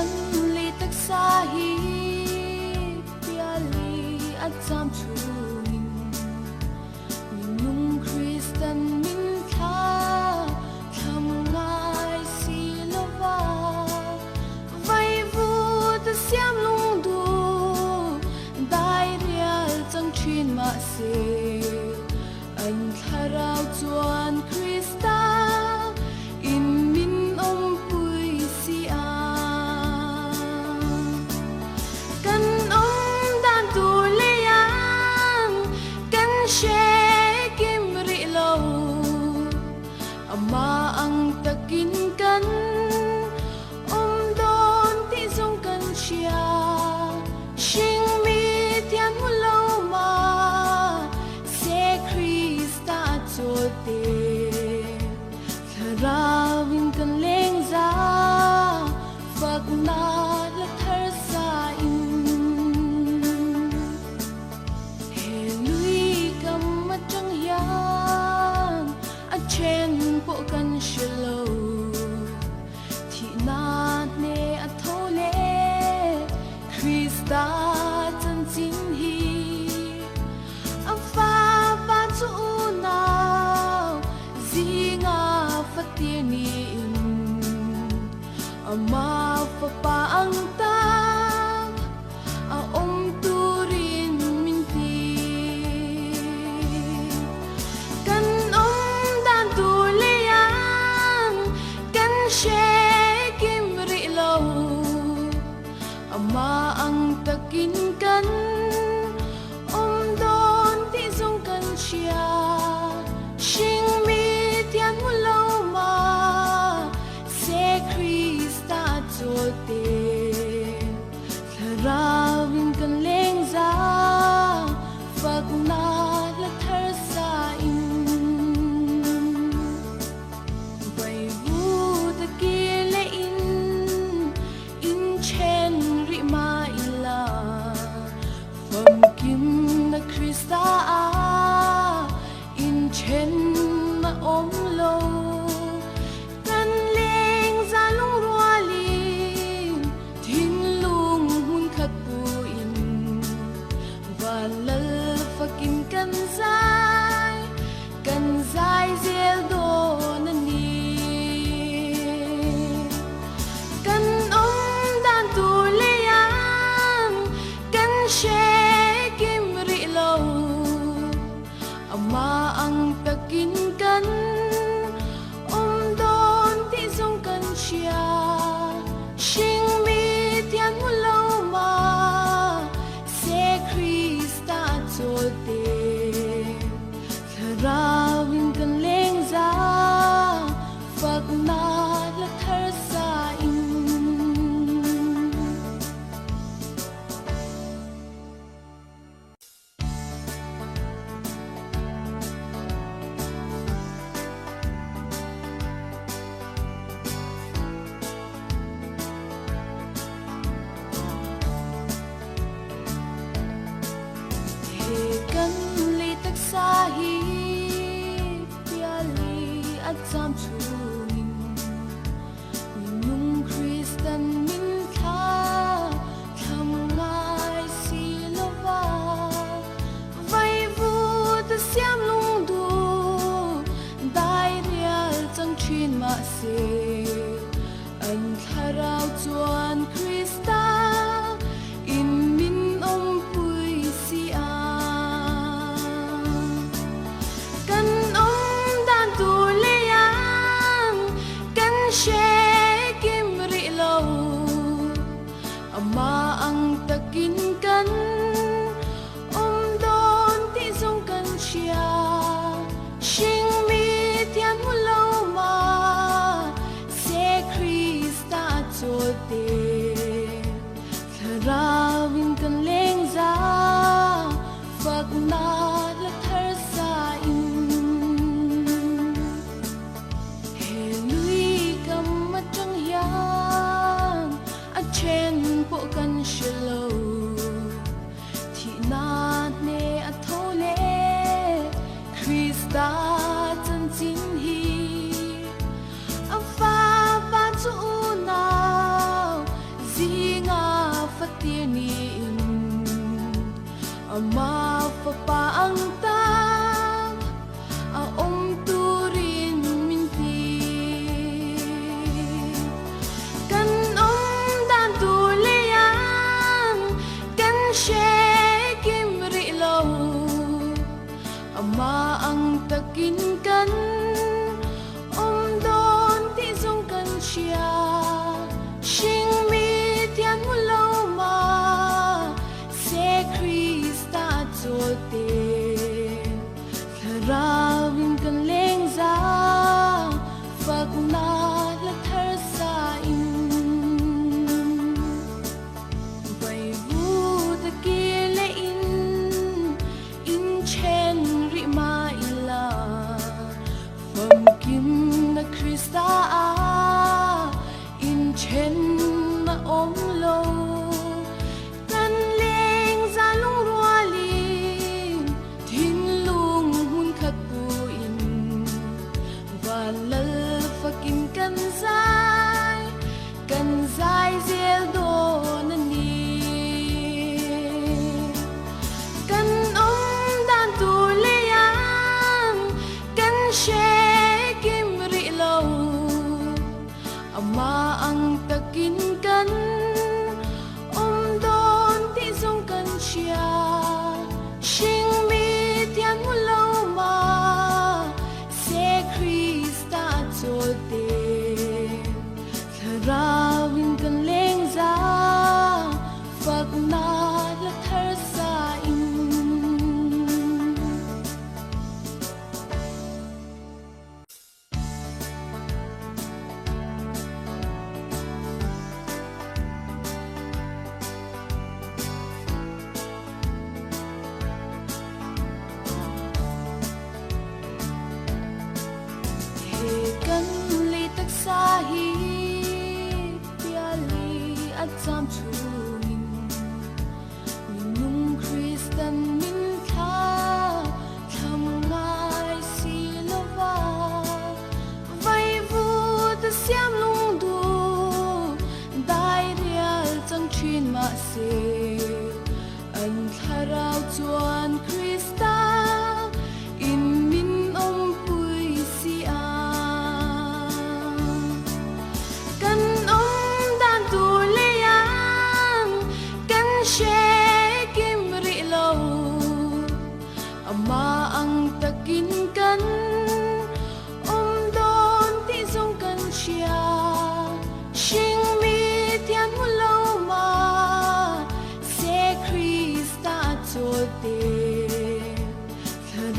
kan li tak sahi piali at sam chuin minung Kristan min tha tham ngai si lova vai vu ta siam lung du dai rial chang chin ma se an tharau chuan Krista in min om pui si a kan om dan tu le yang kan she kim ri lo ama ang takin kan om don ti zong kan chia shing mi tian mu lo ma se Krista cho te rawin kan leng za Fakna la thar sa in he lui kam ma chang yang a chen po kan shilo thi na ne a thole Krista chan chin hi a fa ba chu now zinga Pathian in ama fa pa ang ta a om turin min ti kan om dan tu le yang kan she kim ri lo ama ang takin kan om don ti zong kan chia shing mi tian mu lo ma se Krista cho te rawin kan leng za Fakna la thar sa in vai vu ta ki le in chen ri ma ila fam kim na Krista a in chen ma om lo kan leng za lung rualin thin lung hun khat pu in valal fakin kan zai zel do na ni kan om dan tu le yang kan she kim ri lo ama ang takin kan om don ti zong kan chia shing mi tian mu lo ma se Krista cho te rawin kan leng za Fakna la thar sa in kan li tak sahi piali at sam chuin minung Kristan min tha tham ngai si lova vai vu ta siam lung du dai rial chang chin ma se an tharau chuan Krista in min om pui si a kan om dan tu le yang kan she kim ri lo ama ang takin kan om don ti zong kan chia shing mi tian mu lo ma se Krista cho te rawin kan leng za Fakna la thar sa in he lui kam ma chang yang a chen po kan shilo thi na ne a thole Krista chan chin hi a fa ba chu now Ama papaang tam turin minti kan dan tulian kan shekim rilaw ama ang takin kan don ti song kan siya shing mi tian mulau ma se Krista zote Rawin kan Leng za Fakna la thar sa in Vai vu ta kile in chen ri ma ila Vom kim na Krista in chen ma om lo kan Leng za lung rualing tin lung hun khat pu in valal fakin kan zai zel do na ni kan dan tu lian kan shekim ri lo ama ang takin kan don ti song kan siya shing mi tian mulau ma se Krista zote Rawin kan Leng za Fakna la thar sa in kan li tak sahi piali at sam chuin minung Kristan min tha tham ngai si lova vai vu ta siam lung du dai rial chang chin ma se an tharau chuan Krista in min om pui si a kan dan tu lian kan shekim ri lo ama ang takin kan don ti song kan siya shing mi tian mulau ma se Krista zote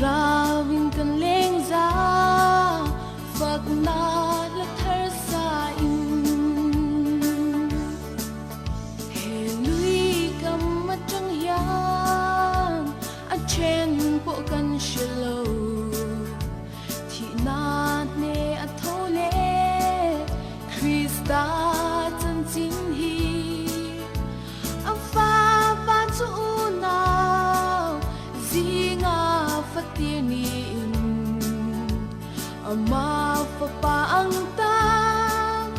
Rawin kan Leng za Fakna la thar sa in he lui kam matang hian a chen po kan shilo thi na ne a thole Krista chan chin hi a fa pa chu na zinga Pathian in ama papaang tam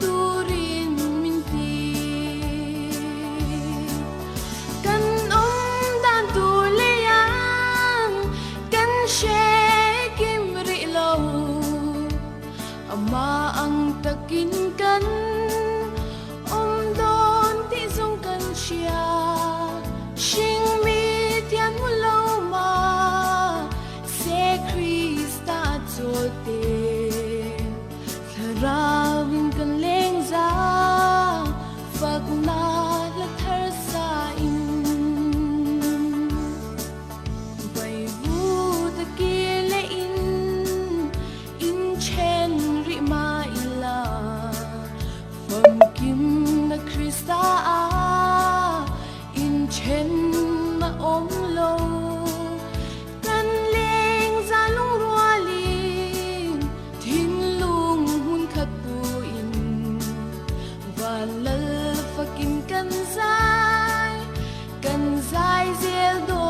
turin minti kan dan tulian kan shekim rilaw ama ang takin kan don ti song kan siya shing mi tian mulau ma se Krista zote Rawin kan Leng za Fakna la thar sa in vai vu ta kile in chen ri ma ila Vom kim na Krista in chen ma om lo kan Leng za lung rualing tin lung hun khat pu in valal fakin kan zai zel do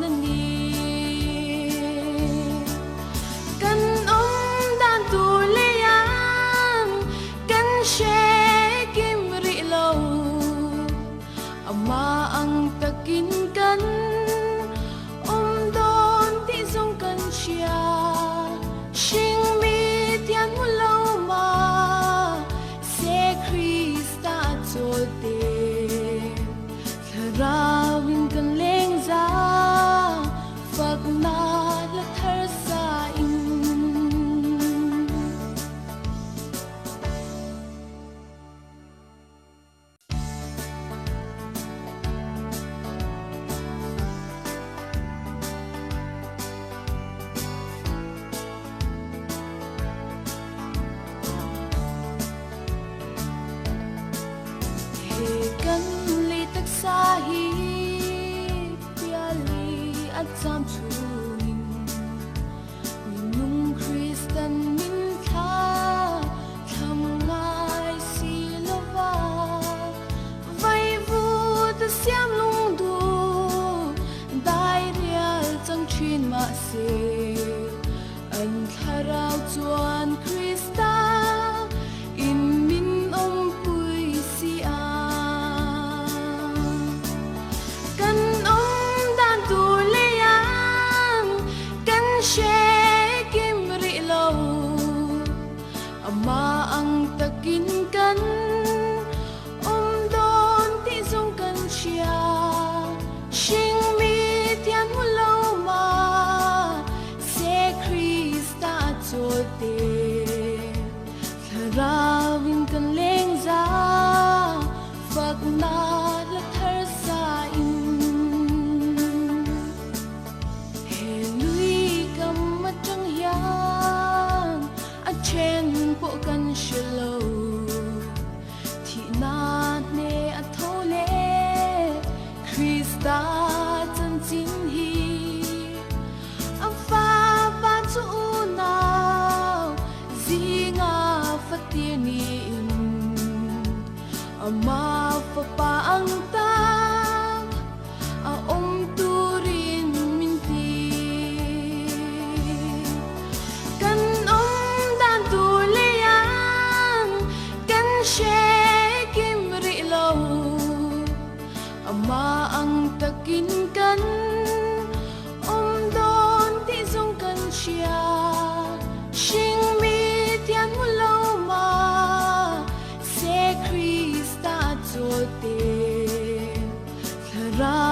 na ni kan dan tu lian kan shekim ri lo ama ang takin Ama ang ta turin minti kan dan tulian kan shekim rilaw ama ang takin kan don ti zong kan siya shing mit yan mulaw ma se Krista zote Lara